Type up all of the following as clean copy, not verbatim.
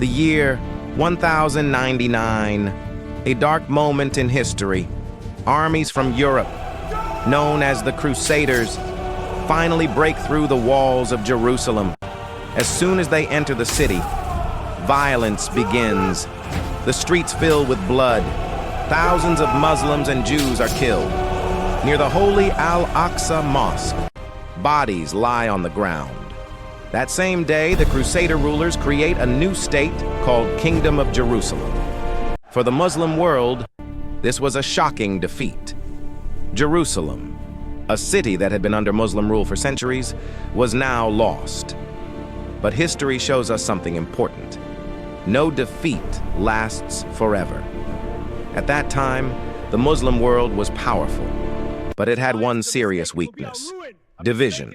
The year 1099, a dark moment in history. Armies from Europe, known as the Crusaders, finally break through the walls of Jerusalem. As soon as they enter the city, violence begins. The streets fill with blood. Thousands of Muslims and Jews are killed. Near the holy Al-Aqsa Mosque, bodies lie on the ground. That same day, the Crusader rulers create a new state called Kingdom of Jerusalem. For the Muslim world, this was a shocking defeat. Jerusalem, a city that had been under Muslim rule for centuries, was now lost. But history shows us something important. No defeat lasts forever. At that time, the Muslim world was powerful, but it had one serious weakness: division.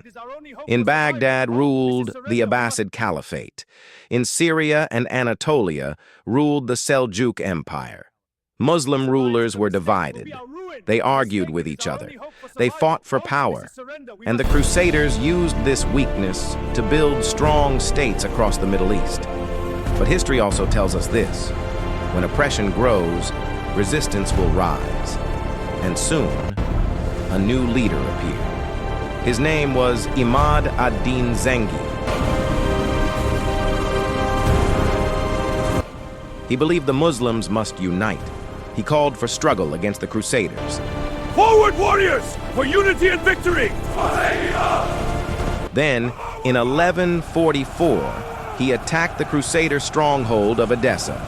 In Baghdad ruled the Abbasid Caliphate. In Syria and Anatolia ruled the Seljuk Empire. Muslim rulers were divided. They argued with each other. They fought for power. And the Crusaders used this weakness to build strong states across the Middle East. But history also tells us this: when oppression grows, resistance will rise. And soon, a new leader appeared. His name was Imad ad-Din Zengi. He believed the Muslims must unite. He called for struggle against the Crusaders. Forward, warriors, for unity and victory! Then, in 1144, he attacked the Crusader stronghold of Edessa.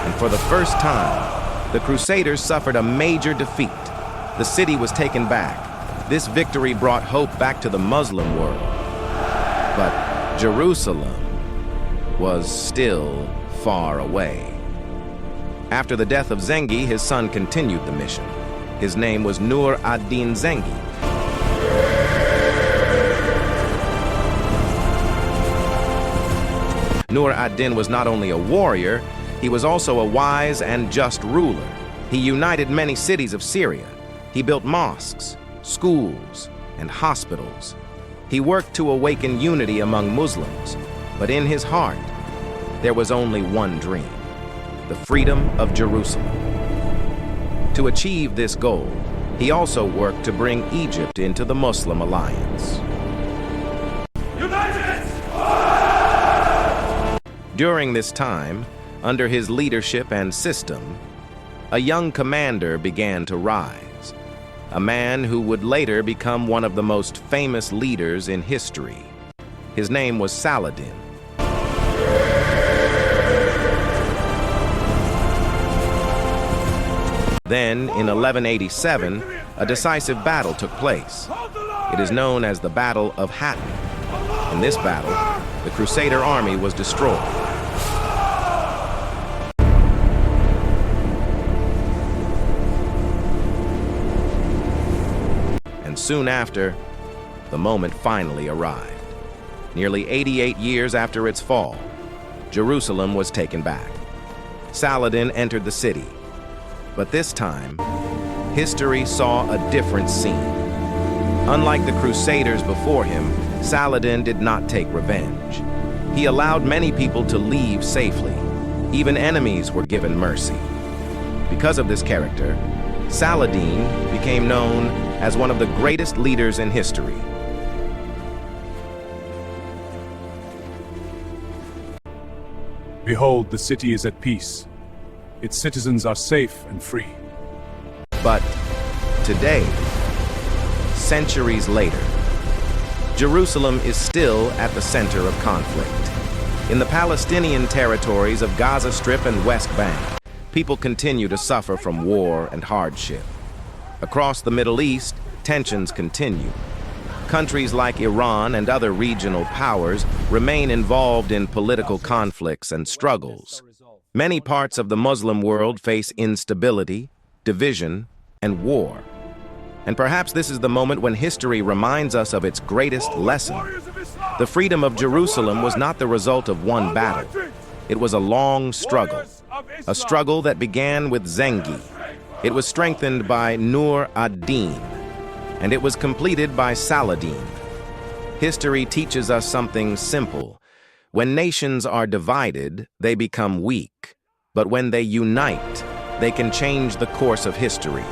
And for the first time, the Crusaders suffered a major defeat. The city was taken back. This victory brought hope back to the Muslim world. But Jerusalem was still far away. After the death of Zengi, his son continued the mission. His name was Nur ad-Din Zengi. Nur ad-Din was not only a warrior, he was also a wise and just ruler. He united many cities of Syria. He built mosques, schools, and hospitals. He worked to awaken unity among Muslims, but in his heart, there was only one dream: the freedom of Jerusalem. To achieve this goal, he also worked to bring Egypt into the Muslim alliance. United! During this time, under his leadership and system, a young commander began to rise, a man who would later become one of the most famous leaders in history. His name was Saladin. Then, in 1187, a decisive battle took place. It is known as the Battle of Hattin. In this battle, the Crusader army was destroyed. And soon after, the moment finally arrived. Nearly 88 years after its fall, Jerusalem was taken back. Saladin entered the city. But this time, history saw a different scene. Unlike the Crusaders before him, Saladin did not take revenge. He allowed many people to leave safely. Even enemies were given mercy. Because of this character, Saladin became known as one of the greatest leaders in history. Behold, the city is at peace. Its citizens are safe and free. But today, centuries later, Jerusalem is still at the center of conflict. In the Palestinian territories of Gaza Strip and West Bank, people continue to suffer from war and hardship. Across the Middle East, tensions continue. Countries like Iran and other regional powers remain involved in political conflicts and struggles. Many parts of the Muslim world face instability, division, and war. And perhaps this is the moment when history reminds us of its greatest lesson. The freedom of Jerusalem was not the result of one battle. It was a long struggle, a struggle that began with Zengi. It was strengthened by Nur ad-Din, and it was completed by Saladin. History teaches us something simple. When nations are divided, they become weak. But when they unite, they can change the course of history.